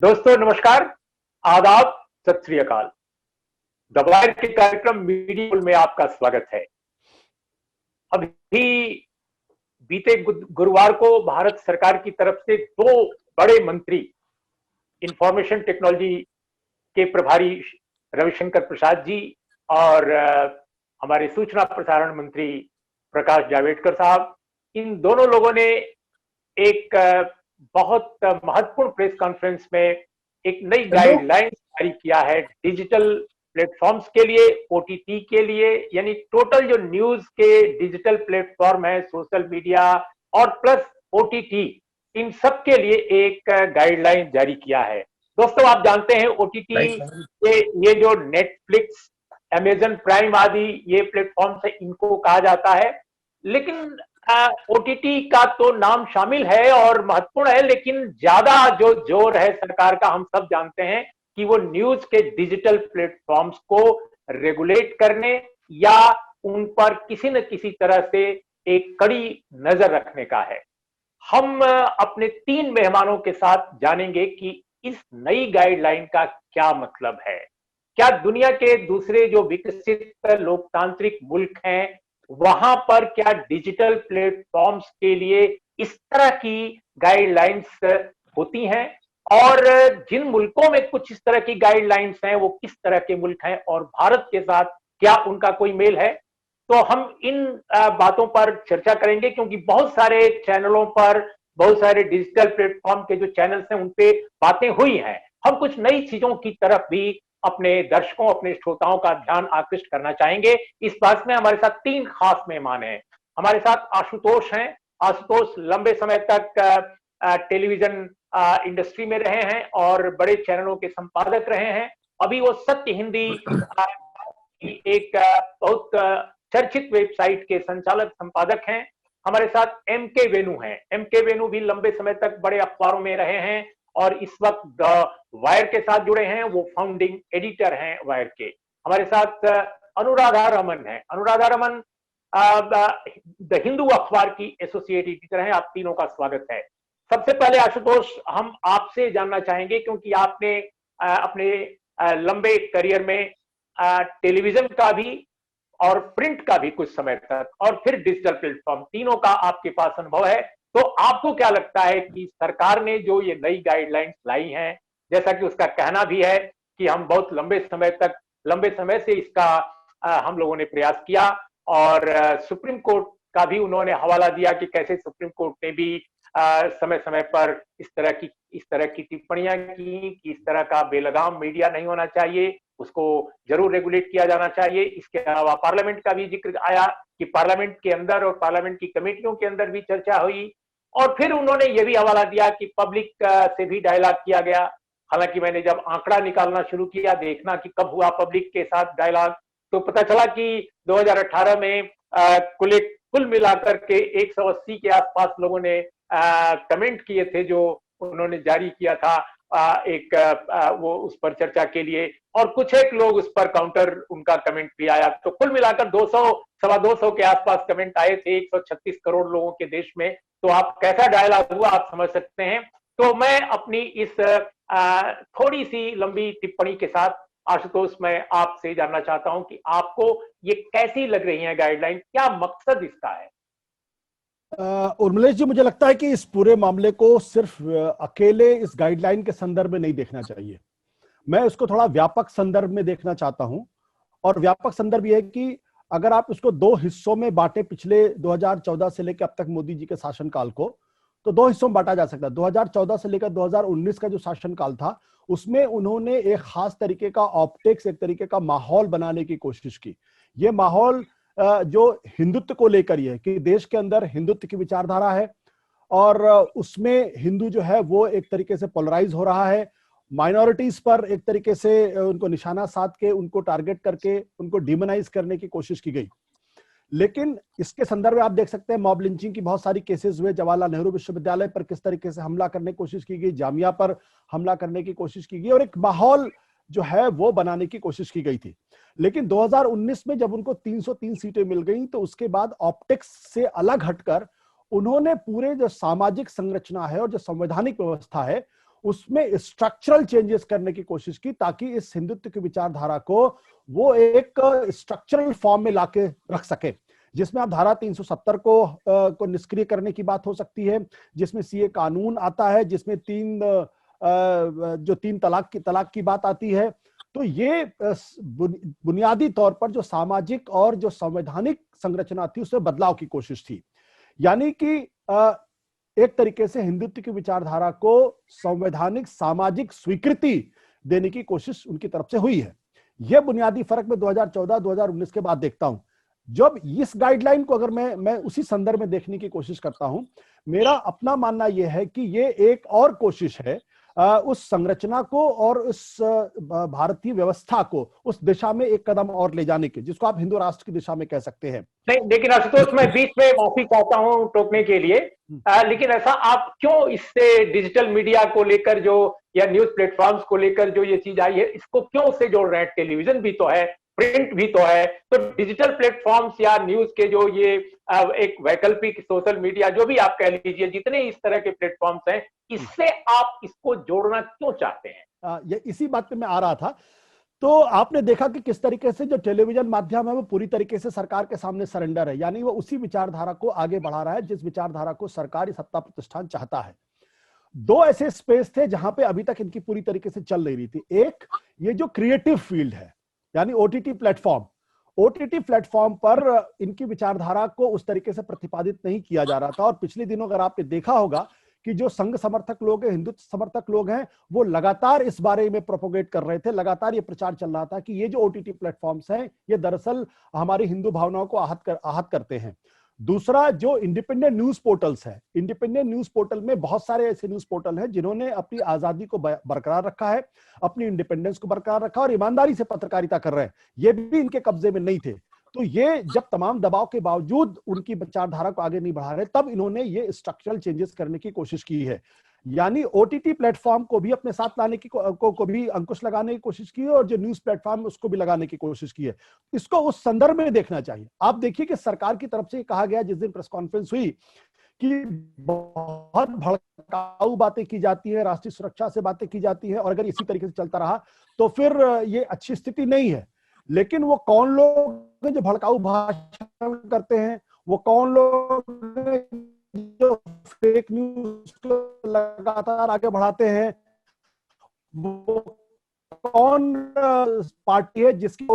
दोस्तों नमस्कार, आदाब, सत श्री अकाल। द वायर के कार्यक्रम मीडिया में आपका स्वागत है। अभी बीते गुरुवार को भारत सरकार की तरफ से दो बड़े मंत्री, इंफॉर्मेशन टेक्नोलॉजी के प्रभारी रविशंकर प्रसाद जी और हमारे सूचना प्रसारण मंत्री प्रकाश जावड़ेकर साहब, इन दोनों लोगों ने एक बहुत महत्वपूर्ण प्रेस कॉन्फ्रेंस में एक नई गाइडलाइन जारी किया है डिजिटल प्लेटफॉर्म्स के लिए, ओटीटी के लिए, यानी टोटल जो न्यूज के डिजिटल प्लेटफॉर्म है, सोशल मीडिया और प्लस ओटीटी, इन सब के लिए एक गाइडलाइन जारी किया है। दोस्तों आप जानते हैं ओटीटी ये जो नेटफ्लिक्स, अमेजन प्राइम आदि ये प्लेटफॉर्म्स है, इनको कहा जाता है। लेकिन ओटीटी का तो नाम शामिल है और महत्वपूर्ण है, लेकिन ज्यादा जो जोर है सरकार का, हम सब जानते हैं कि वो न्यूज के डिजिटल प्लेटफॉर्म्स को रेगुलेट करने या उन पर किसी न किसी तरह से एक कड़ी नजर रखने का है। हम अपने तीन मेहमानों के साथ जानेंगे कि इस नई गाइडलाइन का क्या मतलब है। क्या दुनिया के दूसरे जो विकसित लोकतांत्रिक मुल्क हैं वहां पर क्या डिजिटल प्लेटफॉर्म्स के लिए इस तरह की गाइडलाइंस होती हैं, और जिन मुल्कों में कुछ इस तरह की गाइडलाइंस हैं वो किस तरह के मुल्क हैं और भारत के साथ क्या उनका कोई मेल है? तो हम इन बातों पर चर्चा करेंगे, क्योंकि बहुत सारे चैनलों पर, बहुत सारे डिजिटल प्लेटफॉर्म के जो चैनल्स हैं उन पे बातें हुई हैं। हम कुछ नई चीजों की तरफ भी अपने दर्शकों, अपने श्रोताओं का ध्यान आकृष्ट करना चाहेंगे। इस बात में हमारे साथ तीन खास मेहमान हैं। हमारे साथ आशुतोष हैं। आशुतोष लंबे समय तक टेलीविजन इंडस्ट्री में रहे हैं और बड़े चैनलों के संपादक रहे हैं। अभी वो सत्य हिंदी की एक बहुत चर्चित वेबसाइट के संचालक संपादक हैं। हमारे साथ एम के वेणु हैं। एम के वेणु भी लंबे समय तक बड़े अखबारों में रहे हैं और इस वक्त वायर के साथ जुड़े हैं। वो फाउंडिंग एडिटर हैं वायर के। हमारे साथ अनुराधा रमन है। अनुराधा रमन द हिंदू अखबार की एसोसिएट एडिटर हैं। आप तीनों का स्वागत है। सबसे पहले आशुतोष, हम आपसे जानना चाहेंगे, क्योंकि आपने अपने लंबे करियर में टेलीविजन का भी और प्रिंट का भी कुछ समय तक, और फिर डिजिटल प्लेटफॉर्म, तीनों का आपके पास अनुभव है। तो आपको क्या लगता है कि सरकार ने जो ये नई गाइडलाइंस लाई हैं, जैसा कि उसका कहना भी है कि हम बहुत लंबे समय से इसका हम लोगों ने प्रयास किया, और सुप्रीम कोर्ट का भी उन्होंने हवाला दिया कि कैसे सुप्रीम कोर्ट ने भी समय समय पर इस तरह की टिप्पणियां की कि इस तरह का बेलगाम मीडिया नहीं होना चाहिए, उसको जरूर रेगुलेट किया जाना चाहिए। इसके अलावा पार्लियामेंट का भी जिक्र आया कि पार्लियामेंट के अंदर और पार्लियामेंट की कमेटियों के अंदर भी चर्चा हुई, और फिर उन्होंने यह भी हवाला दिया कि पब्लिक से भी डायलॉग किया गया। हालांकि मैंने जब आंकड़ा निकालना शुरू किया, देखना कि कब हुआ पब्लिक के साथ डायलॉग, तो पता चला कि 2018 में कुल मिलाकर के 180 के आसपास लोगों ने कमेंट किए थे, जो उन्होंने जारी किया था वो उस पर चर्चा के लिए, और कुछ एक लोग उस पर काउंटर उनका कमेंट भी आया। तो कुल मिलाकर 200 सवा 200 के आसपास कमेंट आए थे 136 करोड़ लोगों के देश में। तो आप कैसा डायलॉग हुआ आप समझ सकते हैं। तो मैं अपनी इस थोड़ी सी लंबी टिप्पणी के साथ आशुतोष, मैं आपसे जानना चाहता हूं कि आपको ये कैसी लग रही है गाइडलाइन, क्या मकसद इसका है? उर्मिलेश जी, मुझे लगता है कि इस पूरे मामले को सिर्फ अकेले इस गाइडलाइन के संदर्भ में नहीं देखना चाहिए। मैं इसको थोड़ा व्यापक संदर्भ में देखना चाहता हूं, और व्यापक संदर्भ यह है कि अगर आप इसको दो हिस्सों में बांटे, पिछले 2014 से लेकर अब तक मोदी जी के शासनकाल को, तो दो हिस्सों में बांटा जा सकता है। 2014 से लेकर 2019 का जो शासनकाल था, उसमें उन्होंने एक खास तरीके का ऑप्टिक्स, एक तरीके का माहौल बनाने की कोशिश की। ये माहौल जो हिंदुत्व को लेकर ही है कि देश के अंदर हिंदुत्व की विचारधारा है, और उसमें हिंदू जो है वो एक तरीके से पोलराइज हो रहा है। माइनॉरिटीज पर एक तरीके से उनको निशाना साध के, उनको टारगेट करके उनको डिमोनाइज करने की कोशिश की गई। लेकिन इसके संदर्भ में आप देख सकते हैं मॉब लिंचिंग की बहुत सारी केसेस हुए। जवाहरलाल नेहरू विश्वविद्यालय पर किस तरीके से हमला करने की कोशिश की गई, जामिया पर हमला करने की कोशिश की गई, और एक माहौल जो है वो बनाने की कोशिश की गई थी। लेकिन 2019 में जब उनको 303 सीटें मिल गई, तो उसके बाद ऑप्टिक्स से अलग हटकर उन्होंने पूरे जो सामाजिक संरचना है और जो संवैधानिक व्यवस्था है उसमें स्ट्रक्चरल चेंजेस करने की कोशिश की, ताकि इस हिंदुत्व की विचारधारा को वो एक स्ट्रक्चरल फॉर्म में लाके रख सके, जिसमें आप धारा 370 को निष्क्रिय करने की बात हो सकती है, जिसमें सीए कानून आता है, जिसमें तीन तलाक की बात आती है। तो ये बुनियादी तौर पर जो सामाजिक और जो संवैधानिक संरचना थी उसमें बदलाव की कोशिश थी। यानी कि एक तरीके से हिंदुत्व की विचारधारा को संवैधानिक सामाजिक स्वीकृति देने की कोशिश उनकी तरफ से हुई है। यह बुनियादी फर्क मैं 2014-2019 के बाद देखता हूं। जब इस गाइडलाइन को अगर मैं उसी संदर्भ में देखने की कोशिश करता हूं, मेरा अपना मानना यह है कि यह एक और कोशिश है उस संरचना को और उस भारतीय व्यवस्था को उस दिशा में एक कदम और ले जाने के, जिसको आप हिंदू राष्ट्र की दिशा में कह सकते हैं। नहीं, लेकिन आशुतोष मैं बीच में माफी चाहता हूं टोकने के लिए, लेकिन ऐसा आप क्यों इससे डिजिटल मीडिया को लेकर जो या न्यूज प्लेटफॉर्म्स को लेकर जो ये चीज आई है, इसको क्यों उससे जोड़ रहे हैं? टेलीविजन भी तो है, प्रिंट भी तो है, तो डिजिटल प्लेटफॉर्म्स या न्यूज के जो ये एक वैकल्पिक सोशल मीडिया जो भी आप कह लीजिए, जितने इस तरह के प्लेटफॉर्म्स हैं, इससे आप इसको जोड़ना क्यों चाहते हैं? ये इसी बात पे मैं आ रहा था। तो आपने देखा कि किस तरीके से जो टेलीविजन माध्यम है वो पूरी तरीके से सरकार के सामने सरेंडर है, यानी वो उसी विचारधारा को आगे बढ़ा रहा है जिस विचारधारा को सरकारी सत्ता प्रतिष्ठान चाहता है। दो ऐसे स्पेस थे जहां पे अभी तक इनकी पूरी तरीके से चल नहीं रही थी। एक, ये जो क्रिएटिव फील्ड है, यानी ओटीटी प्लेटफॉर्म पर इनकी विचारधारा को उस तरीके से प्रतिपादित नहीं किया जा रहा था। और पिछले दिनों अगर आपने देखा होगा कि जो संघ समर्थक लोग हैं, हिंदुत्व समर्थक लोग हैं, वो लगातार इस बारे में प्रोपोगेट कर रहे थे, लगातार ये प्रचार चल रहा था कि ये जो ओटीटी प्लेटफॉर्म्स हैं ये दरअसल हमारी हिंदू भावनाओं को आहत करते हैं। दूसरा, जो इंडिपेंडेंट न्यूज पोर्टल्स है, इंडिपेंडेंट न्यूज पोर्टल में बहुत सारे ऐसे न्यूज पोर्टल हैं जिन्होंने अपनी आजादी को बरकरार रखा है, अपनी इंडिपेंडेंस को बरकरार रखा और ईमानदारी से पत्रकारिता कर रहे हैं, ये भी इनके कब्जे में नहीं थे। तो ये जब तमाम दबाव के बावजूद उनकी विचारधारा को आगे नहीं बढ़ा रहे, तब इन्होंने ये स्ट्रक्चरल चेंजेस करने की कोशिश की है। यानी ओटीटी प्लेटफॉर्म को भी अपने साथ लाने की को भी अंकुश लगाने की कोशिश की है, और जो न्यूज प्लेटफॉर्म उसको भी लगाने की कोशिश की है। इसको उस संदर्भ में देखना चाहिए। आप देखिए कि सरकार की तरफ से कहा गया जिस दिन प्रेस कॉन्फ्रेंस हुई कि बहुत भड़काऊ बातें की जाती है, राष्ट्रीय सुरक्षा से बातें की जाती है, और अगर इसी तरीके से चलता रहा तो फिर ये अच्छी स्थिति नहीं है। लेकिन वो कौन लोग हैं जो भड़काऊ भाषण करते हैं, वो कौन लोग हैं जो फेक न्यूज को लगातार आगे बढ़ाते हैं, वो कौन पार्टी है जिसकी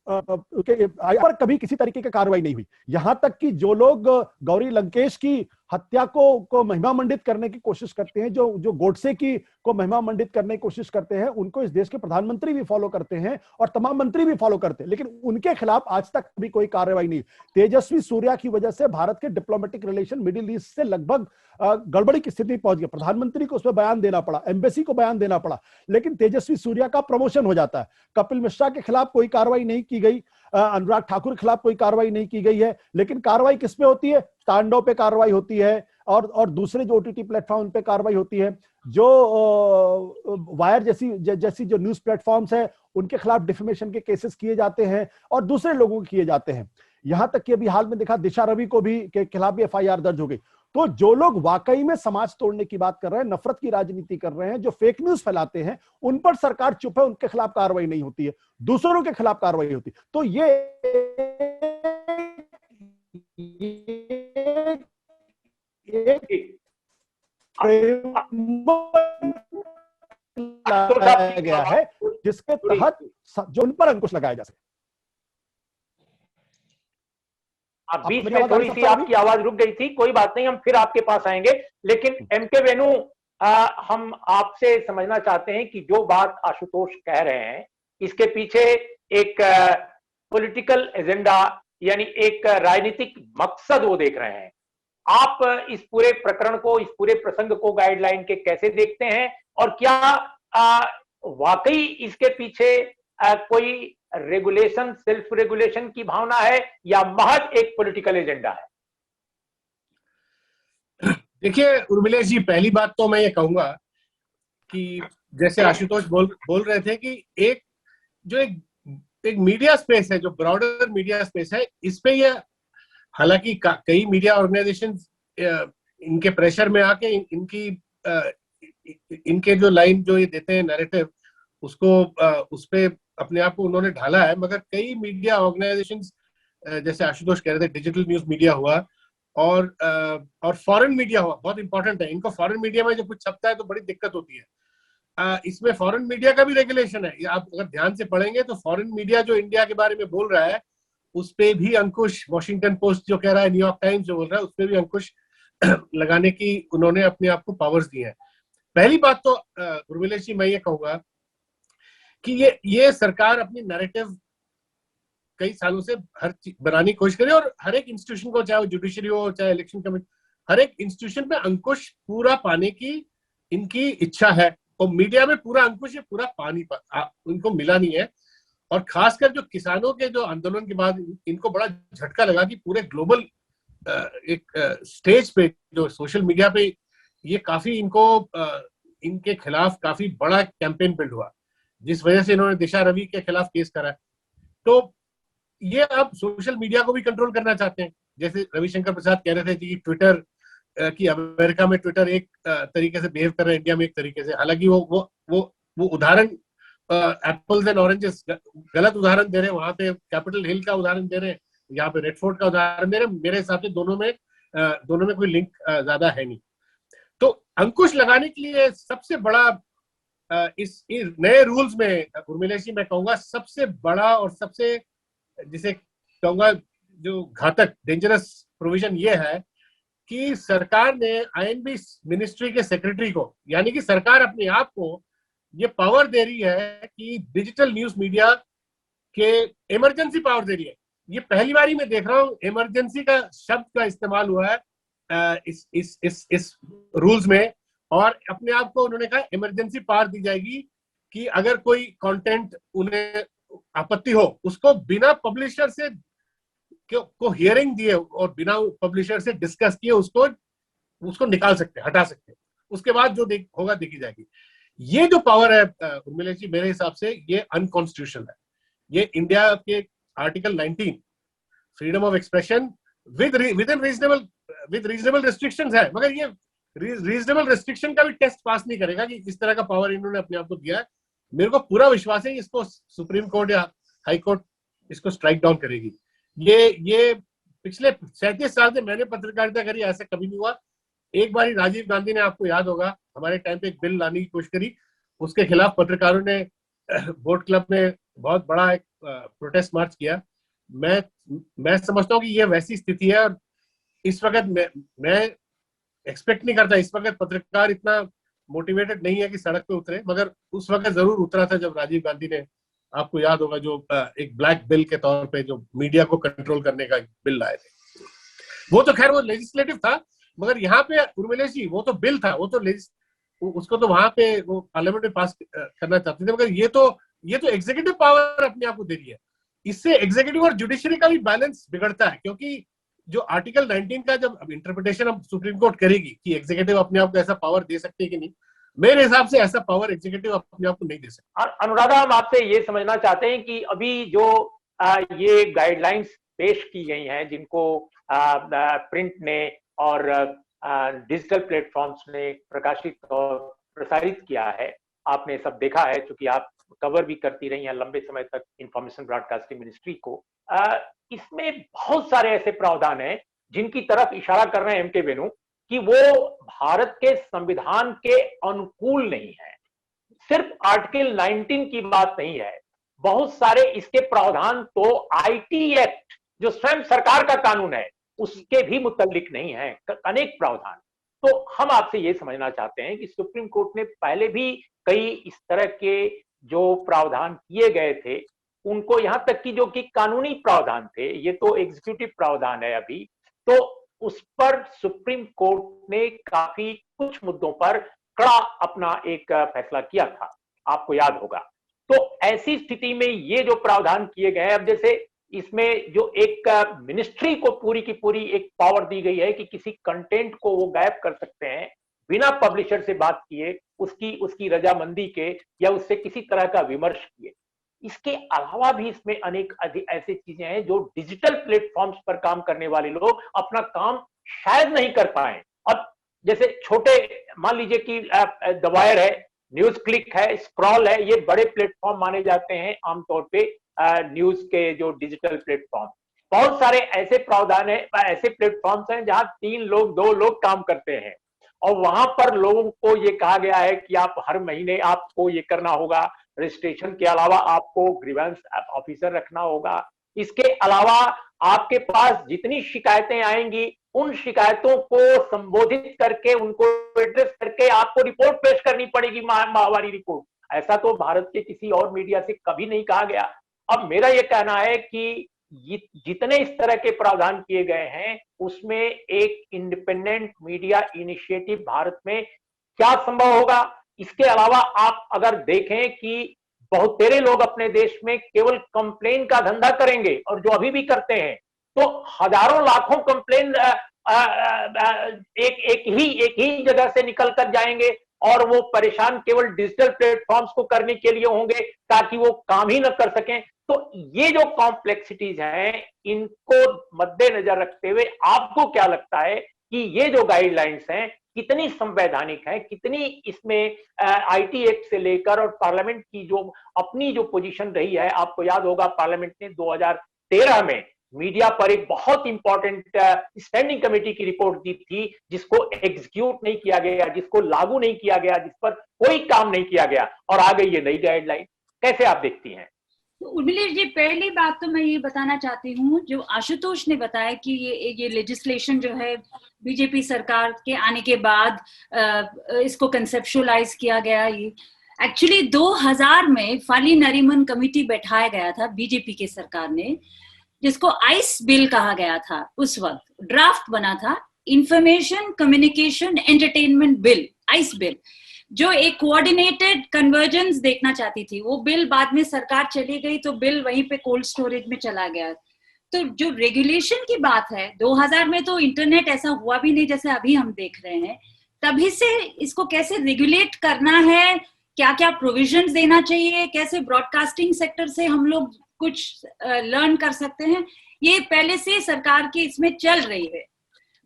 पर कभी किसी तरीके की कार्रवाई नहीं हुई। यहां तक कि जो लोग गौरी लंकेश की हत्या को महिमा मंडित करने की कोशिश करते हैं, जो गोडसे की को महिमा मंडित करने की कोशिश करते हैं, उनको इस देश के प्रधानमंत्री भी फॉलो करते हैं और तमाम मंत्री भी फॉलो करते हैं, लेकिन उनके खिलाफ आज तक भी कोई कार्रवाई नहीं। तेजस्वी सूर्या की वजह से भारत के डिप्लोमेटिक रिलेशन मिडिल ईस्ट से लगभग गड़बड़ी की स्थिति पहुंच गई। प्रधानमंत्री को उसमें बयान देना पड़ा, एम्बेसी को बयान देना पड़ा, लेकिन तेजस्वी सूर्या का प्रमोशन हो जाता है। कपिल मिश्रा के खिलाफ कोई कार्रवाई नहीं की गई, अनुराग ठाकुर के खिलाफ कोई कार्रवाई नहीं की गई है, लेकिन कार्रवाई किस पे होती है? तांडव पे कार्रवाई होती है, और दूसरे जो ओटीटी प्लेटफॉर्म पे कार्रवाई होती है। जो वायर जैसी जो न्यूज प्लेटफॉर्म्स है उनके खिलाफ डिफेमेशन के केसेस किए जाते हैं और दूसरे लोगों के किए जाते हैं। यहां तक कि अभी हाल में देखा दिशा रवि को भी के खिलाफ भी एफआईआर दर्ज हो गई। तो जो लोग वाकई में समाज तोड़ने की बात कर रहे हैं, नफरत की राजनीति कर रहे हैं, जो फेक न्यूज फैलाते हैं, उन पर सरकार चुप है, उनके खिलाफ कार्रवाई नहीं होती है, दूसरों के खिलाफ कार्रवाई होती है। तो ये लाया गया है जिसके तहत जो उन पर अंकुश लगाया जा सके। आप बीच में थोड़ी सी आपकी आवाज रुक गई थी, कोई बात नहीं, हम फिर आपके पास आएंगे। लेकिन एमके वेणु, हम आपसे समझना चाहते हैं कि जो बात आशुतोष कह रहे हैं इसके पीछे एक पॉलिटिकल एजेंडा यानी एक राजनीतिक मकसद वो देख रहे हैं। आप इस पूरे प्रकरण को, इस पूरे प्रसंग को गाइडलाइन के कैसे देखते हैं, और क्या वाकई इसके पीछे कोई रेगुलेशन, सेल्फ रेगुलेशन की भावना है या महज एक पॉलिटिकल एजेंडा है? देखिए उर्मिलेश जी, पहली बात तो मैं ये कहूंगा कि जैसे आशुतोष बोल रहे थे कि एक मीडिया स्पेस है, जो ब्रॉडर मीडिया स्पेस है, इस पे ये हालांकि कई मीडिया ऑर्गेनाइजेशन इनके प्रेशर में आके इनकी इनके जो लाइन जो ये देते हैं नैरेटिव, उसको उस पे अपने आप को उन्होंने ढाला है। मगर कई मीडिया ऑर्गेनाइजेशंस, जैसे आशुतोष कह रहे थे, डिजिटल न्यूज मीडिया हुआ और फॉरेन मीडिया हुआ, बहुत इंपॉर्टेंट है। इनको फॉरेन मीडिया में जब कुछ छपता है तो बड़ी दिक्कत होती है। इसमें फॉरेन मीडिया का भी रेगुलेशन है। आप अगर ध्यान से पढ़ेंगे तो फॉरेन मीडिया जो इंडिया के बारे में बोल रहा है उस पे भी अंकुश, वॉशिंगटन पोस्ट जो कह रहा है, न्यूयॉर्क टाइम्स जो बोल रहा है, उस पे भी अंकुश लगाने की उन्होंने अपने आप को पावर्स दी हैं। पहली बात तो उर्मिलेश जी, मैं ये कहूंगा कि ये सरकार अपनी नैरेटिव कई सालों से हर चीज बनाने की कोशिश करे, और हर एक इंस्टीट्यूशन को, चाहे वो जुडिशरी हो, चाहे इलेक्शन कमीशन, हर एक इंस्टीट्यूशन में अंकुश पूरा पाने की इनकी इच्छा है। और मीडिया में पूरा अंकुश ये पूरा पानी उनको मिला नहीं है। और खासकर जो किसानों के जो आंदोलन के बाद इनको बड़ा झटका लगा कि पूरे ग्लोबल एक स्टेज पे, जो सोशल मीडिया पे, ये काफी इनको इनके खिलाफ काफी बड़ा कैंपेन बिल्ड हुआ, जिस वजह से इन्होंने दिशा रवि के खिलाफ केस करा। तो ये अब सोशल मीडिया को भी कंट्रोल करना चाहते हैं। जैसे रविशंकर प्रसाद कह रहे थे कि ट्विटर कि अमेरिका में ट्विटर एक तरीके से बिहेव कर रहा है, इंडिया में एक तरीके से। हालांकि वो उदाहरण एप्पल्स एंड ऑरेंजेस गलत उदाहरण दे रहे हैं। वहां पे कैपिटल हिल का उदाहरण दे रहे हैं, यहाँ पे रेड फोर्ट का उदाहरण दे रहे हैं। मेरे हिसाब से दोनों में कोई लिंक ज्यादा है नहीं। तो अंकुश लगाने के लिए सबसे बड़ा इस नए रूल्स में, उर्मिलेश जी, मैं कहूंगा सबसे बड़ा और सबसे, जिसे कहूंगा जो घातक, डेंजरस प्रोविजन ये है कि सरकार ने आईएनबी मिनिस्ट्री के सेक्रेटरी को, यानी कि सरकार अपने आप को ये पावर दे रही है कि डिजिटल न्यूज मीडिया के इमरजेंसी पावर दे रही है। ये पहली बार ही मैं देख रहा हूं इमरजेंसी का शब्द का इस्तेमाल हुआ है इस रूल्स में। और अपने आप को उन्होंने कहा इमरजेंसी पावर दी जाएगी कि अगर कोई कंटेंट उन्हें आपत्ति हो, उसको बिना पब्लिशर से को हियरिंग दिए और बिना पब्लिशर से डिस्कस किए उसको निकाल सकते हैं, हटा सकते हैं। उसके बाद जो होगा देखी जाएगी। ये जो पावर है उर्मिलेश जी, मेरे हिसाब से ये अनकॉन्स्टिट्यूशनल है। ये इंडिया के article 19 freedom of expression with reasonable restrictions है, मगर ये रीजनेबल रिस्ट्रिक्शन का भी टेस्ट पास नहीं करेगा कि इस तरह का पावर इन्होंने अपने आप को दिया है। मेरे को पूरा विश्वास है इसको सुप्रीम कोर्ट या हाई कोर्ट इसको स्ट्राइक डाउन करेगी। ये पिछले 37 साल से मैंने पत्रकारिता करी, ऐसा कभी नहीं हुआ। एक बार राजीव गांधी ने, आपको याद होगा, हमारे टाइम पे एक बिल लाने की कोशिश करी, उसके खिलाफ पत्रकारों ने बोट क्लब में बहुत बड़ा एक प्रोटेस्ट मार्च किया। मैं समझता हूँ कि ये वैसी स्थिति है। और इस वक्त मैं एक्सपेक्ट नहीं करता, इस वक्त पत्रकार इतना मोटिवेटेड नहीं है कि सड़क पे उतरे, मगर उस वक्त जरूर उतरा था जब राजीव गांधी ने, आपको याद होगा, जो एक ब्लैक बिल के तौर पे जो मीडिया को कंट्रोल करने का बिल लाए थे। वो तो खैर वो लेजिस्लेटिव था, मगर यहाँ पे उर्मिलेश जी वो तो बिल था, वो तो उसको तो वहां पे वो पार्लियामेंट में पास करना चाहते थे। मगर ये तो एग्जीक्यूटिव पावर अपने आप को दे रही है। इससे एग्जीक्यूटिव और जुडिशरी का भी बैलेंस बिगड़ता है, क्योंकि जो आर्टिकल 19 का जब इंटरप्रिटेशन अब सुप्रीम कोर्ट करेगी कि एग्जीक्यूटिव अपने आप को ऐसा पावर दे सकते हैं कि नहीं, मेरे हिसाब से ऐसा पावर एग्जीक्यूटिव अपने आप को नहीं दे सकता। अनुराधा, हम आपसे ये समझना चाहते हैं कि अभी जो ये गाइडलाइंस पेश की गई हैं, जिनको प्रिंट ने और डिजिटल प्लेटफॉर्म्स ने प्रकाशित और प्रसारित किया है, आपने सब देखा है, क्योंकि आप कवर भी करती रही हैं लंबे समय तक इंफॉर्मेशन ब्रॉडकास्टिंग मिनिस्ट्री को। इसमें बहुत सारे ऐसे प्रावधान हैं जिनकी तरफ इशारा कर रहे हैं एम के वेणु कि वो भारत के संविधान के अनुकूल नहीं है। सिर्फ आर्टिकल 19 की बात नहीं है, बहुत सारे इसके प्रावधान तो आईटी एक्ट, जो स्वयं सरकार का कानून है, उसके भी मुतल्लिक नहीं है, अनेक प्रावधान। तो हम आपसे ये समझना चाहते हैं कि सुप्रीम कोर्ट ने पहले भी कई इस तरह के जो प्रावधान किए गए थे, उनको, यहां तक कि जो कि कानूनी प्रावधान थे, ये तो एग्जीक्यूटिव प्रावधान है अभी, तो उस पर सुप्रीम कोर्ट ने काफी कुछ मुद्दों पर कड़ा अपना एक फैसला किया था, आपको याद होगा। तो ऐसी स्थिति में ये जो प्रावधान किए गए हैं, अब जैसे इसमें जो एक मिनिस्ट्री को पूरी की पूरी एक पावर दी गई है कि किसी कंटेंट को वो गायब कर सकते हैं बिना पब्लिशर से बात किए, उसकी रजामंदी के या उससे किसी तरह का विमर्श किए। इसके अलावा भी इसमें अनेक ऐसी चीजें हैं जो डिजिटल प्लेटफॉर्म्स पर काम करने वाले लोग अपना काम शायद नहीं कर पाए। अब जैसे छोटे, मान लीजिए कि द वायर है, न्यूज क्लिक है, स्क्रॉल है, ये बड़े प्लेटफॉर्म माने जाते हैं आमतौर पे न्यूज के जो डिजिटल प्लेटफॉर्म। बहुत सारे ऐसे प्रावधान है, ऐसे प्लेटफॉर्म्स हैं जहां 3 लोग 2 लोग काम करते हैं, और वहां पर लोगों को ये कहा गया है कि आप हर महीने आपको ये करना होगा, रजिस्ट्रेशन के अलावा आपको ग्रीवेंस ऑफिसर रखना होगा। इसके अलावा आपके पास जितनी शिकायतें आएंगी उन शिकायतों को संबोधित करके, उनको एड्रेस करके आपको रिपोर्ट पेश करनी पड़ेगी, माहवारी रिपोर्ट। ऐसा तो भारत के किसी और मीडिया से कभी नहीं कहा गया। अब मेरा यह कहना है कि जितने इस तरह के प्रावधान किए गए हैं उसमें एक इंडिपेंडेंट मीडिया इनिशिएटिव भारत में क्या संभव होगा। इसके अलावा आप अगर देखें कि बहुत तेरे लोग अपने देश में केवल कंप्लेन का धंधा करेंगे, और जो अभी भी करते हैं, तो हजारों लाखों कंप्लेन एक ही जगह से निकल कर जाएंगे, और वो परेशान केवल डिजिटल प्लेटफॉर्म्स को करने के लिए होंगे ताकि वो काम ही न कर सकें। तो ये जो कॉम्प्लेक्सिटीज हैं, इनको मद्देनजर रखते हुए आपको क्या लगता है कि ये जो गाइडलाइंस हैं कितनी संवैधानिक है, कितनी इसमें आईटी एक्ट से लेकर और पार्लियामेंट की जो अपनी जो पोजीशन रही है। आपको याद होगा पार्लियामेंट ने 2013 में मीडिया पर एक बहुत इंपॉर्टेंट स्टैंडिंग कमेटी की रिपोर्ट दी थी, जिसको एग्जीक्यूट नहीं किया गया, जिसको लागू नहीं किया गया, जिस पर कोई काम नहीं किया गया, और आ गई ये नई गाइडलाइन। कैसे आप देखती हैं? उर्मिला जी, पहली बात तो मैं ये बताना चाहती हूँ, जो आशुतोष ने बताया कि ये लेजिस्लेशन जो है बीजेपी सरकार के आने के बाद इसको कंसेप्चुअलाइज किया गया। ये एक्चुअली 2000 में फाली नरीमन कमेटी बैठाया गया था बीजेपी के सरकार ने, जिसको आइस बिल कहा गया था। उस वक्त ड्राफ्ट बना था, information communication entertainment bill, ice bill, जो एक कोऑर्डिनेटेड कन्वर्जेंस देखना चाहती थी। वो बिल बाद में सरकार चली गई तो बिल वहीं पे कोल्ड स्टोरेज में चला गया। तो जो रेगुलेशन की बात है, 2000 में तो इंटरनेट ऐसा हुआ भी नहीं जैसे अभी हम देख रहे हैं। तभी से इसको कैसे रेगुलेट करना है, क्या क्या प्रोविजंस देना चाहिए, कैसे ब्रॉडकास्टिंग सेक्टर से हम लोग कुछ लर्न कर सकते हैं, ये पहले से सरकार की इसमें चल रही है।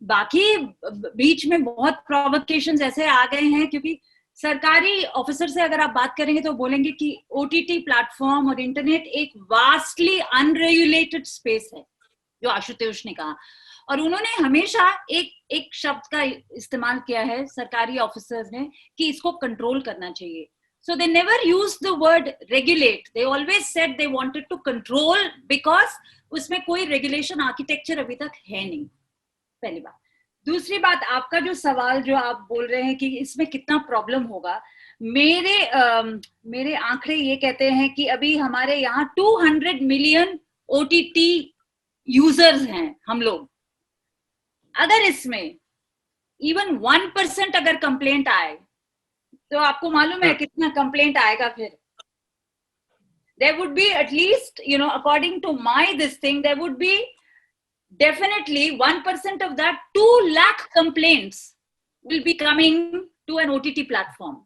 बाकी बीच में बहुत प्रोवोकेशंस ऐसे आ गए हैं, क्योंकि सरकारी ऑफिसर से अगर आप बात करेंगे तो बोलेंगे कि ओटीटी प्लेटफॉर्म और इंटरनेट एक वास्टली अनरेगुलेटेड स्पेस है, जो आशुतोष ने कहा। और उन्होंने हमेशा एक शब्द का इस्तेमाल किया है सरकारी ऑफिसर्स ने, कि इसको कंट्रोल करना चाहिए। So they never used the word regulate. They always said they wanted to control, because उसमें कोई regulation architecture अभी तक है नहीं, पहली बात। दूसरी बात, आपका जो सवाल जो आप बोल रहे हैं कि इसमें कितना प्रॉब्लम होगा, मेरे आंकड़े ये कहते हैं कि अभी हमारे यहाँ 200 मिलियन OTT यूजर्स हैं हम लोग। अगर इसमें इवन 1% अगर कंप्लेंट आए तो आपको मालूम है कितना कंप्लेंट आएगा फिर। There would be at least, according to my this thing, there would be definitely 1% of that 2 lakh complaints will be coming to an OTT platform.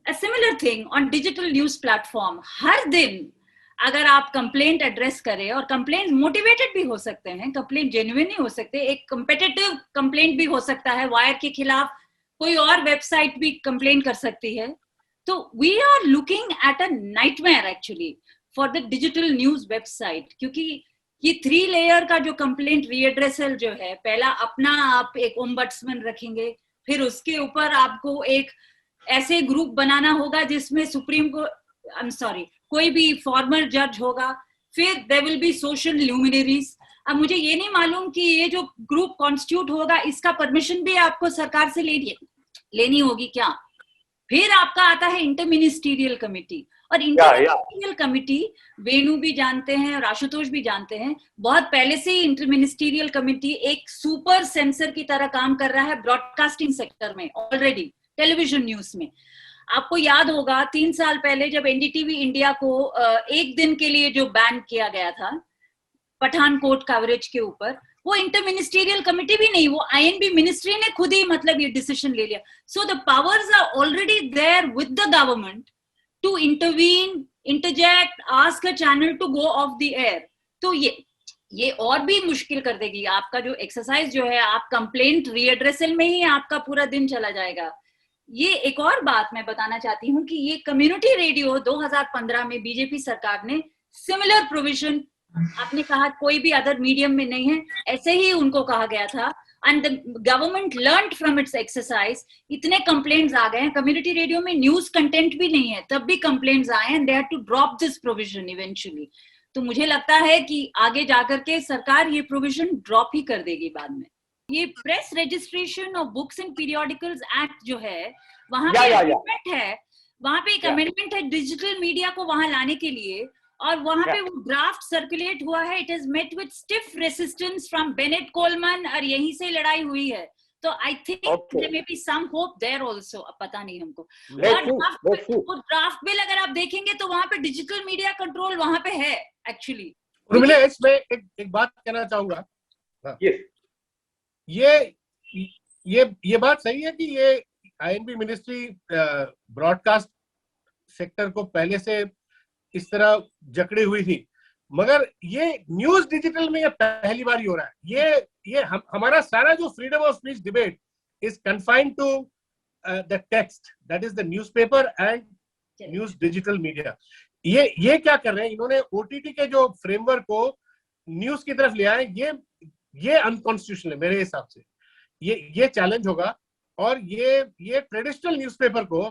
A similar thing on digital news platform. हर दिन अगर आप complaint address करें, और complaint motivated भी हो सकते हैं, complaint genuine नहीं हो सकते, एक कंपेटिटिव कंप्लेंट भी हो सकता है, वायर के खिलाफ कोई और वेबसाइट भी कंप्लेन कर सकती है। तो we are looking at a nightmare actually for the digital news website, क्योंकि ये 3 लेयर का जो कंप्लेंट रीएड्रेसल जो है, पहला अपना आप एक ओम्बड्समैन रखेंगे, फिर उसके ऊपर आपको एक ऐसे ग्रुप बनाना होगा जिसमें कोई भी फॉर्मर जज होगा, फिर there will be social luminaries. अब मुझे ये नहीं मालूम कि ये जो ग्रुप कॉन्स्टिट्यूट होगा इसका परमिशन भी आपको सरकार से लेनी होगी क्या। फिर आपका आता है इंटरमिनिस्टीरियल कमेटी, और इंटरमिनिस्टीरियल कमेटी वेणु भी जानते हैं और आशुतोष भी जानते हैं, बहुत पहले से ही इंटरमिनिस्टीरियल कमेटी एक सुपर सेंसर की तरह काम कर रहा है ब्रॉडकास्टिंग सेक्टर में ऑलरेडी, टेलीविजन न्यूज में। आपको याद होगा 3 साल पहले जब एनडीटीवी इंडिया को एक दिन के लिए जो बैन किया गया था पठानकोट कवरेज के ऊपर, वो इंटरमिनिस्टीरियल कमेटी भी नहीं, वो आईएनबी मिनिस्ट्री ने खुद ही मतलब ये डिसीजन ले लिया। So the powers are already there with the government to intervene, interject, ask a channel to go off the air. तो ये ये और भी मुश्किल कर देगी आपका जो एक्सरसाइज जो है, आप कंप्लेंट रीएड्रेसल में ही आपका पूरा दिन चला जाएगा। ये एक और बात मैं बताना चाहती हूँ कि ये कम्युनिटी रेडियो 2015 में बीजेपी सरकार ने सिमिलर प्रोविजन, आपने कहा कोई भी अदर मीडियम में नहीं है, ऐसे ही उनको कहा गया था, and the government learned from its exercise. इतने कंप्लेंट्स आ गए हैं, कम्युनिटी रेडियो में न्यूज कंटेंट भी नहीं है, तब भी कंप्लेंट्स आए, and they had to drop this provision eventually. तो मुझे लगता है कि आगे जाकर के सरकार ये प्रोविजन ड्रॉप ही कर देगी बाद में। ये press registration of books and periodicals act जो है, वहां पे अमेंडमेंट है, वहां पे एक अमेंडमेंट है डिजिटल मीडिया को वहां लाने के लिए, और वहां पे वो ड्राफ्ट सर्कुलेट हुआ है। It is met with stiff resistance from Bennett Coleman, और यहीं से लड़ाई हुई है। तो I think there may be some hope there also, अब पता नहीं हमको। और ड्राफ्ट बिल अगर आप देखेंगे तो वहां पे डिजिटल मीडिया कंट्रोल वहां पे है एक्चुअली। उर्मिला, इसमें एक बात कहना चाहूंगा। ये बात सही है कि ये आईएनबी मिनिस्ट्री ब्रॉडकास्ट सेक्टर को पहले से इस तरह जकड़ी हुई थी, मगर ये न्यूज डिजिटल में ये पहली बार ही हो रहा है। ये हमारा सारा जो freedom of speech debate is confined to the text, that is the newspaper and news digital media. ये क्या कर रहे हैं, इन्होंने ओटीटी के जो फ्रेमवर्क को न्यूज की तरफ ले आए, ये अनकॉन्स्टिट्यूशनल है मेरे हिसाब से। ये चैलेंज होगा, और ये ट्रेडिशनल न्यूज़पेपर को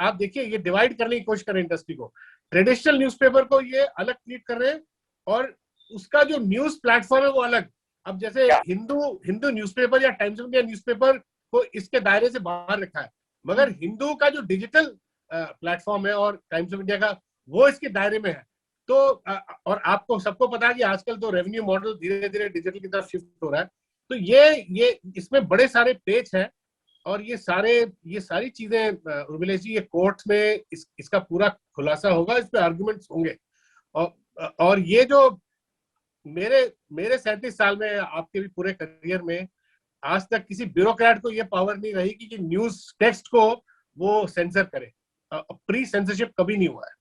आप देखिए, ये डिवाइड करने की कोशिश कर रहे हैं इंडस्ट्री को। ट्रेडिशनल न्यूज़पेपर को ये अलग ट्रीट कर रहे हैं, और उसका जो न्यूज प्लेटफॉर्म है वो अलग। अब जैसे हिंदू न्यूज़पेपर या टाइम्स ऑफ इंडिया न्यूज़पेपर को इसके दायरे से बाहर रखा है, मगर हिंदू का जो डिजिटल प्लेटफॉर्म है और टाइम्स ऑफ इंडिया का, वो इसके दायरे में है। तो और आपको सबको पता है कि आजकल तो रेवेन्यू मॉडल धीरे धीरे डिजिटल की तरफ शिफ्ट हो रहा है। तो ये इसमें बड़े सारे पेच हैं, और ये सारी चीजें उर्मिला जी, ये कोर्ट में इसका पूरा खुलासा होगा, इस पे आर्गुमेंट्स होंगे। और ये जो मेरे 37 साल में, आपके भी पूरे करियर में, आज तक किसी ब्यूरोक्रेट को ये पावर नहीं रही कि न्यूज टेक्स्ट को वो सेंसर करे। प्री सेंसरशिप कभी नहीं हुआ है।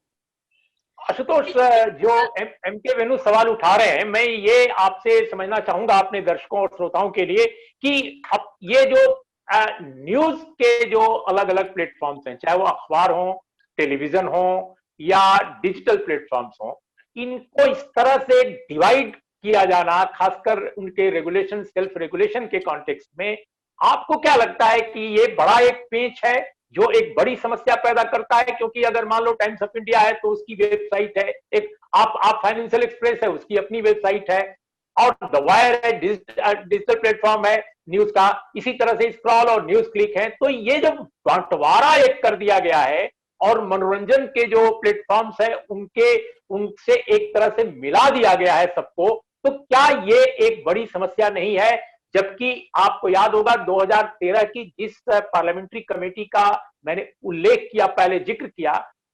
आशुतोष, जो एम के वेणु सवाल उठा रहे हैं, मैं ये आपसे समझना चाहूंगा अपने दर्शकों और श्रोताओं के लिए कि अब ये जो न्यूज के जो अलग अलग प्लेटफॉर्म्स हैं, चाहे वो अखबार हो, टेलीविजन हो या डिजिटल प्लेटफॉर्म्स हो, इनको इस तरह से डिवाइड किया जाना, खासकर उनके रेगुलेशन, सेल्फ रेगुलेशन के कॉन्टेक्स्ट में, आपको क्या लगता है कि ये बड़ा एक पेंच है जो एक बड़ी समस्या पैदा करता है? क्योंकि अगर मान लो टाइम्स ऑफ इंडिया है तो उसकी वेबसाइट है, एक आप फाइनेंशियल एक्सप्रेस है उसकी अपनी वेबसाइट है, और द वायर है डिजिटल प्लेटफॉर्म है न्यूज का, इसी तरह से स्क्रॉल और न्यूज क्लिक है। तो ये जब बंटवारा एक कर दिया गया है और मनोरंजन के जो प्लेटफॉर्म्स है उनसे एक तरह से मिला दिया गया है सबको, तो क्या ये एक बड़ी समस्या नहीं है? जबकि आपको याद होगा 2013 की जिस पार्लियामेंट्री कमेटी का मैंने उल्लेख किया, पहले जिक्र किया,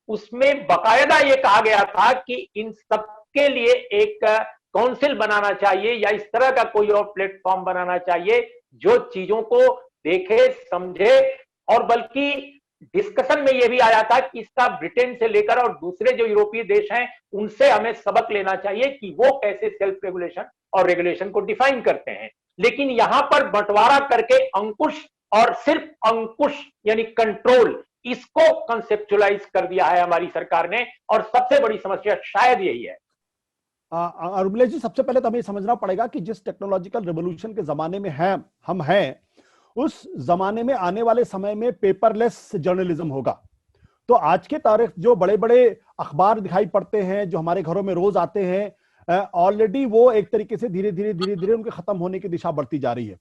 उसमें बकायदा ये कहा गया था कि इन सबके लिए एक काउंसिल बनाना चाहिए या इस तरह का कोई और प्लेटफॉर्म बनाना चाहिए जो चीजों को देखे, समझे, और बल्कि डिस्कशन में यह भी आया था कि इसका ब्रिटेन से लेकर और दूसरे जो यूरोपीय देश हैं उनसे हमें सबक लेना चाहिए कि वो कैसे सेल्फ रेगुलेशन और रेगुलेशन को डिफाइन करते हैं। लेकिन यहां पर बंटवारा करके अंकुश, और सिर्फ अंकुश यानी कंट्रोल, इसको कंसेप्चुअलाइज कर दिया है हमारी सरकार ने, और सबसे बड़ी समस्या शायद यही है। उर्मिला जी, सबसे पहले तो हमें समझना पड़ेगा कि जिस टेक्नोलॉजिकल रेवोल्यूशन के जमाने में हम हैं, उस जमाने में आने वाले समय में पेपरलेस जर्नलिज्म होगा। तो आज के तारीख जो बड़े बड़े अखबार दिखाई पड़ते हैं, जो हमारे घरों में रोज आते हैं, ऑलरेडी वो एक तरीके से धीरे धीरे उनके खत्म होने की दिशा बढ़ती जा रही है।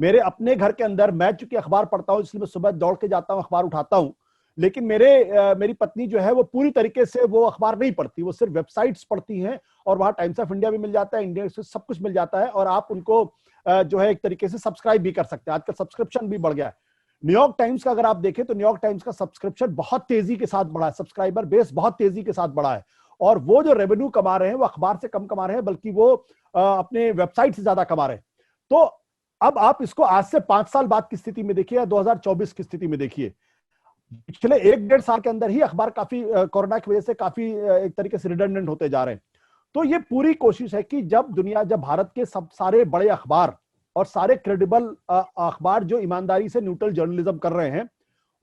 मेरे अपने घर के अंदर, मैं चूंकि अखबार पढ़ता हूं इसलिए मैं सुबह दौड़ के जाता हूं, अखबार उठाता हूं, लेकिन मेरी पत्नी जो है वो पूरी तरीके से वो अखबार नहीं पढ़ती, वो सिर्फ वेबसाइट्स पढ़ती हैं, और वहां टाइम्स ऑफ इंडिया भी मिल जाता है, इंडिया से सब कुछ मिल जाता है, और आप उनको जो है एक तरीके से सब्सक्राइब भी कर सकते हैं। आजकल सब्सक्रिप्शन भी बढ़ गया है। न्यूयॉर्क टाइम्स का अगर आप देखें तो न्यूयॉर्क टाइम्स का सब्सक्रिप्शन बहुत तेजी के साथ बढ़ा है, सब्सक्राइबर बेस बहुत तेजी के साथ बढ़ा है, और वो जो रेवेन्यू कमा रहे हैं वो अखबार से कम कमा रहे हैं, बल्कि वो अपने वेबसाइट से ज्यादा कमा रहे हैं। तो अब आप इसको आज से 5 साल बाद की स्थिति में देखिए या 2024 की स्थिति में देखिए, पिछले 1-1.5 साल के अंदर ही अखबार काफी कोरोना की वजह से काफी एक तरीके से रिडंडेंट होते जा रहे हैं। तो ये पूरी कोशिश है कि जब भारत के सब सारे बड़े अखबार और सारे क्रेडिबल अखबार जो ईमानदारी से न्यूट्रल जर्नलिज्म कर रहे हैं,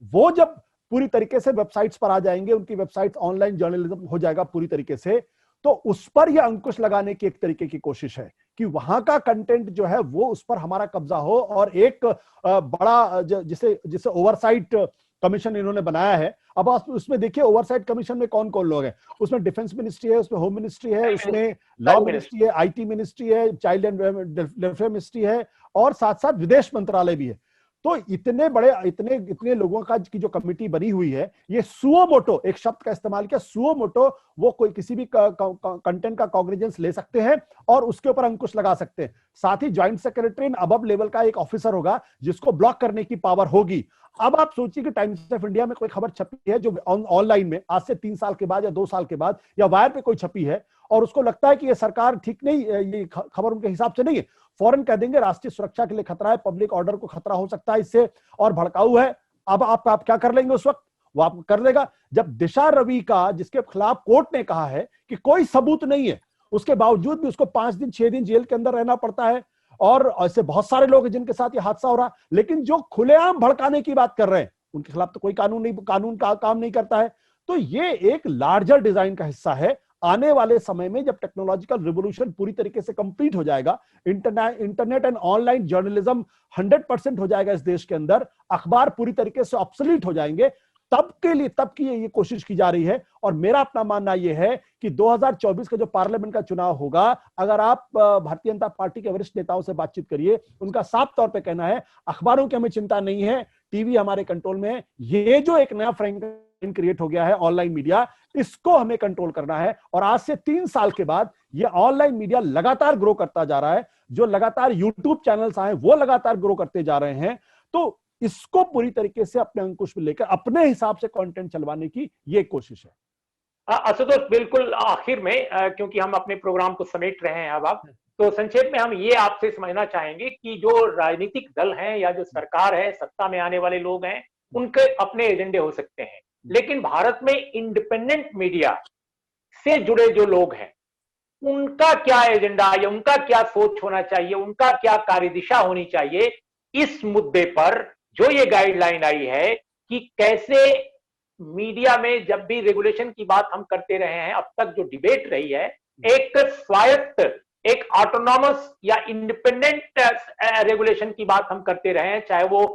वो जब पूरी तरीके से वेबसाइट्स पर आ जाएंगे, उनकी वेबसाइट्स ऑनलाइन जर्नलिज्म हो जाएगा पूरी तरीके से, तो उस पर यह अंकुश लगाने की एक तरीके की कोशिश है कि वहां का कंटेंट जो है वो उस पर हमारा कब्जा हो। और एक बड़ा जिसे ओवरसाइट कमीशन इन्होंने बनाया है, अब आप उसमें देखिए ओवरसाइट कमीशन में कौन कौन लोग हैं। उसमें डिफेंस मिनिस्ट्री है, उसमें होम मिनिस्ट्री है, उसमें लॉ मिनिस्ट्री है, आईटी मिनिस्ट्री है, चाइल्ड एंड वेलफेयर मिनिस्ट्री है, और साथ साथ विदेश मंत्रालय भी है। तो इतने लोगों का की जो कमेटी बनी हुई है, ये सुओ मोटो, एक शब्द का इस्तेमाल किया, सुओ मोटो, वो कोई किसी भी कंटेंट का कॉग्निजेंस ले सकते हैं और उसके ऊपर अंकुश लगा सकते हैं। साथ ही ज्वाइंट सेक्रेटरी अबव लेवल का एक ऑफिसर होगा जिसको ब्लॉक करने की पावर होगी। अब आप सोचिए कि टाइम्स ऑफ इंडिया में कोई खबर छपी है जो ऑनलाइन में आज से 3 साल के बाद या 2 साल के बाद, या वायर पे कोई छपी है और उसको लगता है कि ये सरकार ठीक नहीं, ये खबर उनके हिसाब से नहीं है, फौरन कह देंगे राष्ट्रीय सुरक्षा के लिए खतरा है, पब्लिक ऑर्डर को खतरा हो सकता है इससे, और भड़काऊ है। अब आप क्या कर लेंगे उस वक्त? वो आप कर लेगा। जब दिशा रवि का, जिसके खिलाफ कोर्ट ने कहा है कि कोई सबूत नहीं है, उसके बावजूद भी उसको 5 दिन 6 दिन जेल के अंदर रहना पड़ता है, और ऐसे बहुत सारे लोग हैं जिनके साथ ये हादसा हो रहा, लेकिन जो खुलेआम भड़काने की बात कर रहे हैं उनके खिलाफ तो कोई कानून का काम नहीं करता है। तो ये एक लार्जर डिजाइन का हिस्सा है। आने वाले समय में जब टेक्नोलॉजिकल रिवोल्यूशन पूरी तरीके से कंप्लीट हो जाएगा, इंटरनेट एंड ऑनलाइन जर्नलिज्म 100% हो जाएगा इस देश के अंदर, अखबार पूरी तरीके से ऑब्सोलीट हो जाएंगे, तब की ये कोशिश की जा रही है। और मेरा अपना मानना यह है कि 2024 का जो पार्लियामेंट का चुनाव होगा, अगर आप भारतीय जनता पार्टी के वरिष्ठ नेताओं से बातचीत करिए, उनका साफ तौर पे कहना है अखबारों की हमें चिंता नहीं है, टीवी हमारे कंट्रोल में है। ये जो एक नया फ्रैंकलाइन क्रिएट हो गया है ऑनलाइन मीडिया, इसको हमें कंट्रोल करना है। और आज से 3 साल के बाद ये ऑनलाइन मीडिया लगातार ग्रो करता जा रहा है, जो लगातार यूट्यूब चैनल्स आए वो लगातार ग्रो करते जा रहे हैं। तो इसको पूरी तरीके से अपने अंकुश में लेकर अपने हिसाब से कंटेंट चलवाने की ये कोशिश है। आशुतोष, बिल्कुल आखिर में, क्योंकि हम अपने प्रोग्राम को समेट रहे हैं अब तो संक्षेप में हम ये आपसे समझना चाहेंगे कि जो राजनीतिक दल हैं या जो सरकार है, सत्ता में आने वाले लोग हैं, उनके अपने एजेंडे हो सकते हैं, लेकिन भारत में इंडिपेंडेंट मीडिया से जुड़े जो लोग हैं उनका क्या एजेंडा या उनका क्या सोच होना चाहिए, उनका क्या कार्यदिशा होनी चाहिए इस मुद्दे पर जो ये गाइडलाइन आई है कि कैसे मीडिया में जब भी रेगुलेशन की बात हम करते रहे हैं, अब तक जो डिबेट रही है, एक स्वायत्त, एक ऑटोनॉमस या इंडिपेंडेंट रेगुलेशन की बात हम करते रहे हैं, चाहे वो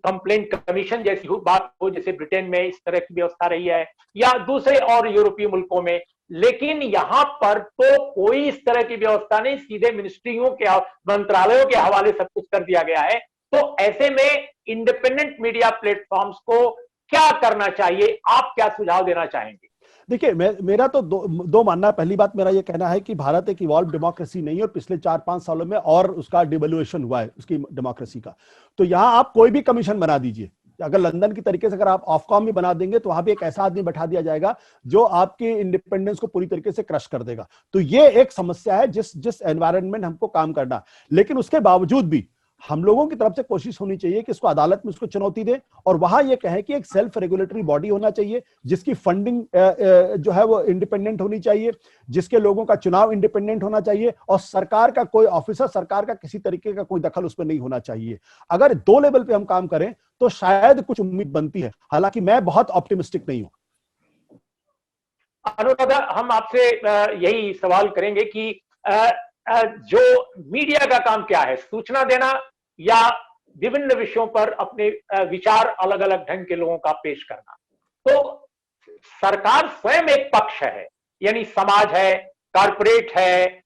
कंप्लेंट कमीशन जैसी बात हो, जैसे ब्रिटेन में इस तरह की व्यवस्था रही है या दूसरे और यूरोपीय मुल्कों में, लेकिन यहां पर तो कोई इस तरह की व्यवस्था नहीं, सीधे मिनिस्ट्रियों के, मंत्रालयों के हवाले सब कुछ कर दिया गया है। तो ऐसे में इंडिपेंडेंट मीडिया प्लेटफॉर्म्स को क्या करना चाहिए, आप क्या सुझाव देना चाहेंगे? देखिए, मेरा तो दो मानना है। पहली बात मेरा ये कहना है कि भारत एक इवॉल्व डेमोक्रेसी नहीं है और पिछले 4-5 सालों में और उसका डिवैल्यूएशन हुआ है उसकी डेमोक्रेसी का। तो यहां आप कोई भी कमीशन बना दीजिए, अगर लंदन की तरीके से अगर आप ऑफकॉम भी बना देंगे तो वहां भी एक ऐसा आदमी बैठा दिया जाएगा जो आपके इंडिपेंडेंस को पूरी तरीके से क्रश कर देगा। तो ये एक समस्या है जिस एनवायरनमेंट हमको काम करना। लेकिन उसके बावजूद भी हम लोगों की तरफ से कोशिश होनी चाहिए कि इसको अदालत में उसको चुनौती दे, और वहां यह कहे कि एक सेल्फ रेगुलेटरी बॉडी होना चाहिए जिसकी फंडिंग जो है वो इंडिपेंडेंट होनी चाहिए, जिसके लोगों का चुनाव इंडिपेंडेंट होना चाहिए, और सरकार का कोई ऑफिसर, सरकार का किसी तरीके का कोई दखल उसमें नहीं होना चाहिए। अगर 2 लेवल पे हम काम करें तो शायद कुछ उम्मीद बनती है, हालांकि मैं बहुत ऑप्टिमिस्टिक नहीं हूं। अनुराधा, हम आपसे यही सवाल करेंगे कि जो मीडिया का काम क्या है, सूचना देना या विभिन्न विषयों पर अपने विचार अलग अलग ढंग के लोगों का पेश करना? तो सरकार स्वयं एक पक्ष है, यानी समाज है, कारपोरेट है,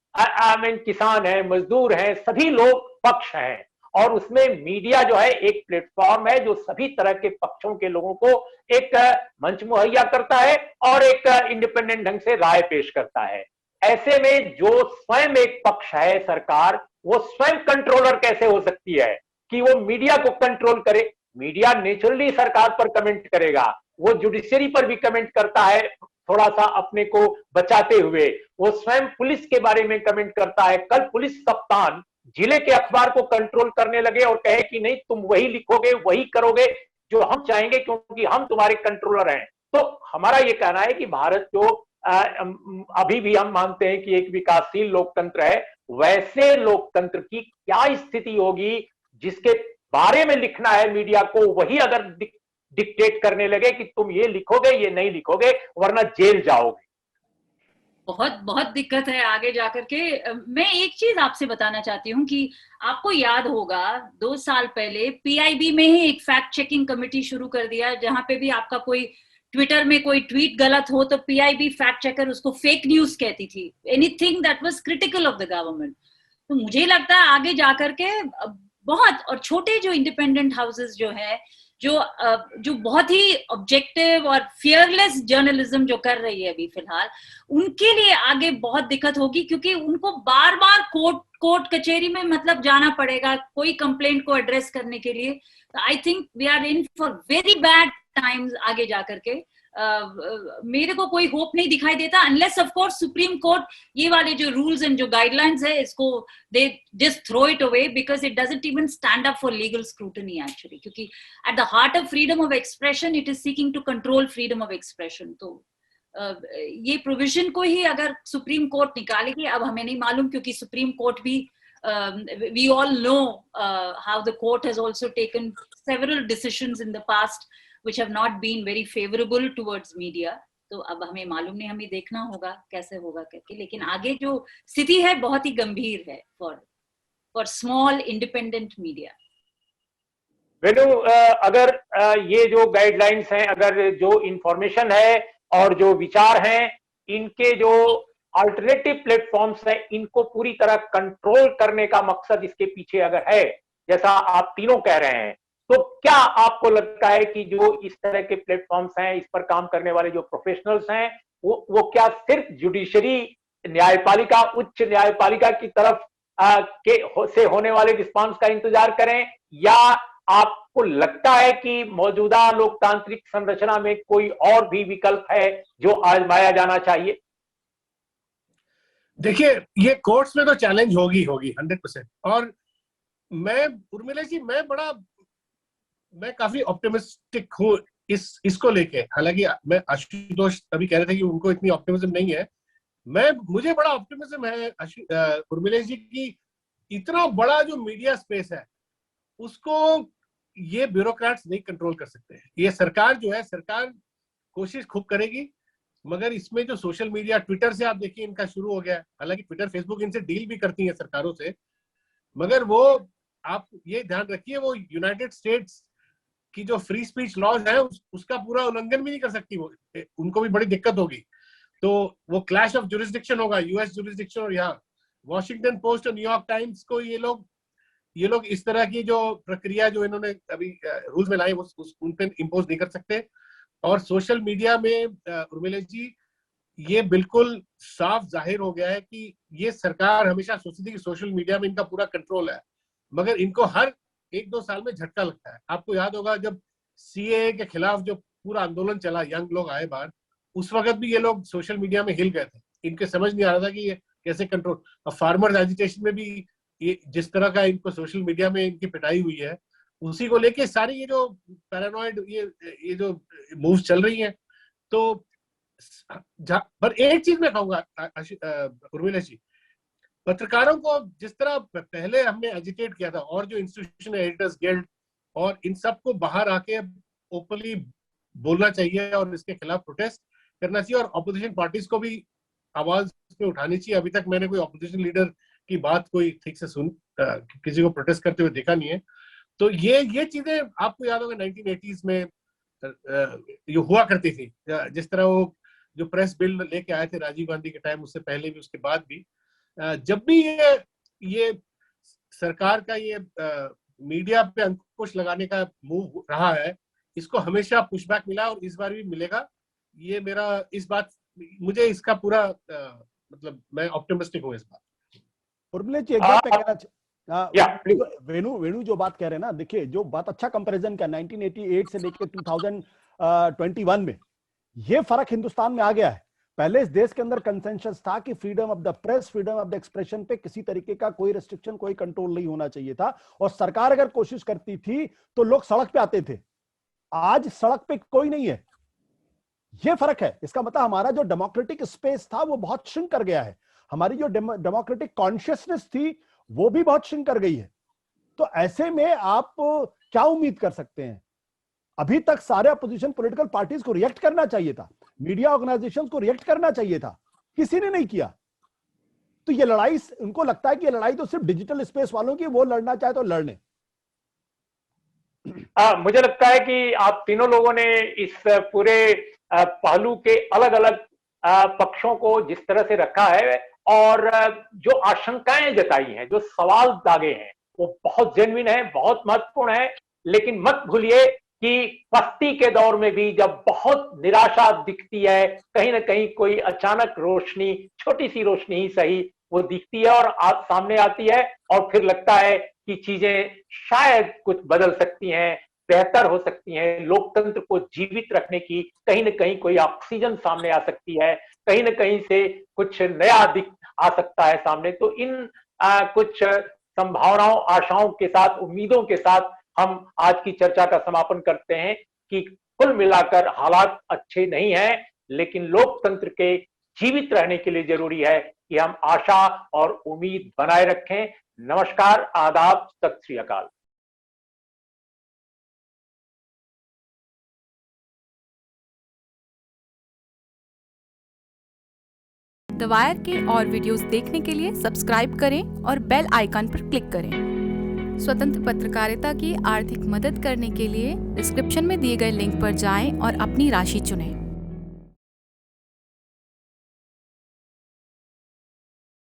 किसान है, मजदूर है, सभी लोग पक्ष हैं, और उसमें मीडिया जो है एक प्लेटफॉर्म है जो सभी तरह के पक्षों के लोगों को एक मंच मुहैया करता है और एक इंडिपेंडेंट ढंग से राय पेश करता है। ऐसे में जो स्वयं एक पक्ष है सरकार, वो स्वयं कंट्रोलर कैसे हो सकती है कि वो मीडिया को कंट्रोल करे? मीडिया नेचुरली सरकार पर कमेंट करेगा, वो जुडिशरी पर भी कमेंट करता है थोड़ा सा अपने को बचाते हुए, वो स्वयं पुलिस के बारे में कमेंट करता है। कल पुलिस कप्तान जिले के अखबार को कंट्रोल करने लगे और कहे कि नहीं, तुम वही लिखोगे, वही करोगे जो हम चाहेंगे क्योंकि हम तुम्हारे कंट्रोलर हैं। तो हमारा ये कहना है कि भारत जो अभी भी हम मानते हैं कि एक विकासशील लोकतंत्र है, वैसे लोकतंत्र की क्या स्थिति होगी जिसके बारे में लिखना है मीडिया को, वही अगर डिक्टेट करने लगे कि तुम ये लिखोगे, ये नहीं लिखोगे, वरना जेल जाओगे। बहुत बहुत दिक्कत है आगे जाकर के। मैं एक चीज आपसे बताना चाहती हूँ कि आपको याद होगा 2 साल पहले पीआईबी में ही एक फैक्ट चेकिंग कमेटी शुरू कर दिया, जहां पे भी आपका कोई ट्विटर में कोई ट्वीट गलत हो तो पीआईबी फैक्ट चेकर उसको फेक न्यूज कहती थी, anything that was critical of the government. तो मुझे लगता है आगे जाकर के बहुत, और छोटे जो इंडिपेंडेंट हाउसेस जो है, जो बहुत ही ऑब्जेक्टिव और फियरलेस जर्नलिज्म जो कर रही है अभी फिलहाल, उनके लिए आगे बहुत दिक्कत होगी, क्योंकि उनको बार बार कोर्ट कचहरी में मतलब जाना पड़ेगा कोई कंप्लेंट को एड्रेस करने के लिए। I think we are in for very bad times आगे जाकर के। मेरे को कोई होप नहीं दिखाई देता, unless of course Supreme Court ये वाले जो रूल्स एंड जो गाइडलाइंस है इसको they just throw it away, because it doesn't even stand up for legal scrutiny actually, क्योंकि at the heart of freedom of expression it is seeking to control freedom of expression. तो ये provision को ही अगर supreme court निकालेगी, अब हमें नहीं मालूम, क्योंकि सुप्रीम कोर्ट भी we all know how the court has also taken several decisions in the past which have not been very favorable towards media. तो अब हमें मालूम नहीं, हमें देखना होगा कैसे होगा करके, लेकिन आगे जो स्थिति है बहुत ही गंभीर है for small independent media. वेणु, अगर ये जो गाइडलाइंस हैं, अगर जो इंफॉर्मेशन है और जो विचार हैं, इनके जो अल्टरनेटिव प्लेटफॉर्म्स हैं, इनको पूरी तरह कंट्रोल करने का मकसद इसके पीछे अगर है, जैसा आप तीनों कह रहे हैं, तो क्या आपको लगता है कि जो इस तरह के प्लेटफॉर्म्स हैं, इस पर काम करने वाले जो प्रोफेशनल्स हैं, वो क्या सिर्फ जुडिशरी, न्यायपालिका, उच्च न्यायपालिका की तरफ से होने वाले रिस्पांस का इंतजार करें, या आपको लगता है कि मौजूदा लोकतांत्रिक संरचना में कोई और भी विकल्प है जो आजमाया जाना चाहिए? देखिए, ये कोर्ट्स में तो चैलेंज होगी 100%। और मैं, उर्मिला जी, मैं काफी ऑप्टिमिस्टिक हूँ इसको लेके। हालांकि मैं, आशुतोष अभी कह रहे थे कि उनको इतनी ऑप्टिमिज्म नहीं है, मुझे बड़ा ऑप्टिमिज्म है उर्मिला जी की। इतना बड़ा जो मीडिया स्पेस है उसको ये ब्यूरोक्रेट्स नहीं कंट्रोल कर सकते। ये सरकार जो है, सरकार कोशिश खूब करेगी, मगर इसमें जो सोशल मीडिया, ट्विटर से आप देखिए इनका शुरू हो गया है। हालांकि ट्विटर, फेसबुक इनसे डील भी करती है सरकारों से, मगर वो, आप ये ध्यान रखिए, वो यूनाइटेड स्टेट्स की जो फ्री स्पीच लॉज है उसका पूरा उल्लंघन भी नहीं कर सकती। वो, उनको भी बड़ी दिक्कत होगी। तो वो क्लैश ऑफ जुरिस्डिक्शन होगा, यूएस जुरिस्डिक्शन और यहाँ वॉशिंगटन पोस्ट और न्यूयॉर्क टाइम्स को ये लोग इस तरह की जो प्रक्रिया जो इन्होंने अभी रूल्स में लाई उन पर इम्पोज नहीं कर सकते। और सोशल मीडिया में उर्मिला जी, ये बिल्कुल साफ जाहिर हो गया है कि ये सरकार हमेशा सोचती थी कि सोशल मीडिया में इनका पूरा कंट्रोल है, मगर इनको हर 1-2 साल में झटका लगता है। आपको याद होगा जब सीएए के खिलाफ जो पूरा आंदोलन चला, यंग लोग आए बाहर, उस वक्त भी ये लोग सोशल मीडिया में हिल गए थे। इनके समझ नहीं आ रहा था कि ये कैसे कंट्रोल। और फार्मर्स एजिटेशन में भी ये जिस तरह का इनको सोशल मीडिया में इनकी पिटाई हुई है, उसी को लेके सारी ये जो पैरानॉइड ये जो मूव्स चल रही हैं। तो पर एक चीज मैं कहूंगा उर्मिला जी, पत्रकारों को जिस तरह पहले हमने एजिटेट किया था, और जो इंस्टीट्यूशन है, एडिटर्स गिल्ड और इन सबको बाहर आके ओपनली बोलना चाहिए और इसके खिलाफ प्रोटेस्ट करना चाहिए, और ऑपोजिशन पार्टीज को भी आवाज पे उठानी चाहिए। अभी तक मैंने कोई ऑपोजिशन लीडर की बात कोई ठीक से किसी को प्रोटेस्ट करते हुए देखा नहीं है। तो ये चीजें आपको याद होगा 1980s में ये हुआ करती थी। जिस तरह वो जो प्रेस बिल लेके आए थे राजीव गांधी के टाइम, उससे पहले भी, उसके बाद भी, जब भी ये सरकार का ये मीडिया पे अंकुश लगाने का मूव रहा है, इसको हमेशा पुशबैक मिला और इस बार भी मिलेगा। ये मेरा इस बात, मुझे इसका पूरा मतलब मैं ऑप्टिमिस्टिक हूँ इस बात। उर्मिला जी, एक बात मैं कहना, वेणु जो बात कह रहे हैं ना, देखिए जो बात, अच्छा कंपैरिजन का 1988 से लेकर 2021 में ये फर्क हिंदुस्तान में आ गया है। पहले इस देश के अंदर कंसेंसस था कि freedom of the press, freedom of the expression पे किसी तरीके का कोई रेस्ट्रिक्शन, कोई कंट्रोल नहीं होना चाहिए था, और सरकार अगर कोशिश करती थी तो लोग सड़क पे आते थे। आज सड़क पे कोई नहीं है, ये फर्क है। इसका मतलब हमारा जो डेमोक्रेटिक स्पेस था वो बहुत श्रिंक कर गया है, हमारी जो डेमोक्रेटिक कॉन्शियसनेस थी वो भी बहुत श्रिंक कर गई है। तो ऐसे में आप क्या उम्मीद कर सकते हैं? अभी तक सारे अपोजिशन पॉलिटिकल पार्टीज को रिएक्ट करना चाहिए था, मीडिया ऑर्गेनाइजेशंस को रिएक्ट करना चाहिए था, किसी ने नहीं किया। तो ये लड़ाई, उनको लगता है कि ये लड़ाई तो सिर्फ डिजिटल स्पेस वालों की, वो लड़ना चाहे तो लड़ने। मुझे लगता है कि आप तीनों लोगों ने इस पूरे पहलू के अलग अलग पक्षों को जिस तरह से रखा है और जो आशंकाएं जताई हैं, जो सवाल दागे हैं, वो बहुत जेन्युइन है, बहुत महत्वपूर्ण है। लेकिन मत भूलिए कि पस्ती के दौर में भी जब बहुत निराशा दिखती है, कहीं ना कहीं कोई अचानक रोशनी, छोटी सी रोशनी ही सही, वो दिखती है और सामने आती है, और फिर लगता है कि चीजें शायद कुछ बदल सकती हैं, बेहतर हो सकती हैं, लोकतंत्र को जीवित रखने की कहीं ना कहीं कोई ऑक्सीजन सामने आ सकती है, कहीं ना कहीं से कुछ नया दिख आ सकता है सामने। तो इन कुछ संभावनाओं, आशाओं के साथ, उम्मीदों के साथ हम आज की चर्चा का समापन करते हैं कि कुल मिलाकर हालात अच्छे नहीं हैं, लेकिन लोकतंत्र के जीवित रहने के लिए जरूरी है कि हम आशा और उम्मीद बनाए रखें। नमस्कार, आदाब, सत श्री अकाल। द वायर के और वीडियोस देखने के लिए सब्सक्राइब करें और बेल आइकन पर क्लिक करें। स्वतंत्र पत्रकारिता की आर्थिक मदद करने के लिए डिस्क्रिप्शन में दिए गए लिंक पर जाएं और अपनी राशि चुनें।